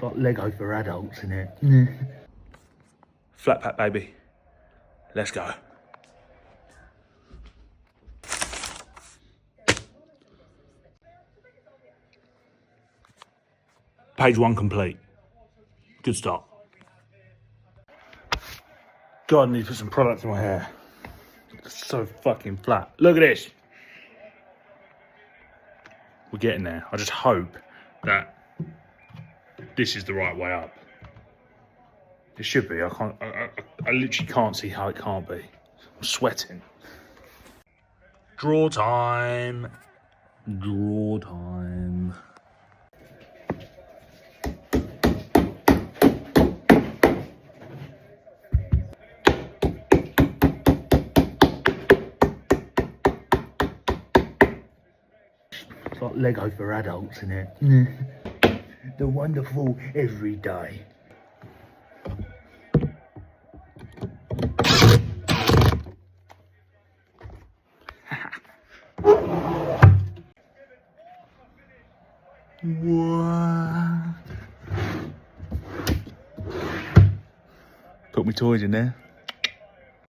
got Lego for adults in it. Flat pack, baby. Let's go. Page 1 complete. Good start. God, I need to put some product in my hair. It's so fucking flat. Look at this. We're getting there. I just hope that this is the right way up. It should be. I literally can't see how it can't be. I'm sweating. Draw time. Draw time. It's got Lego for adults in it. The wonderful everyday. Put my toys in there.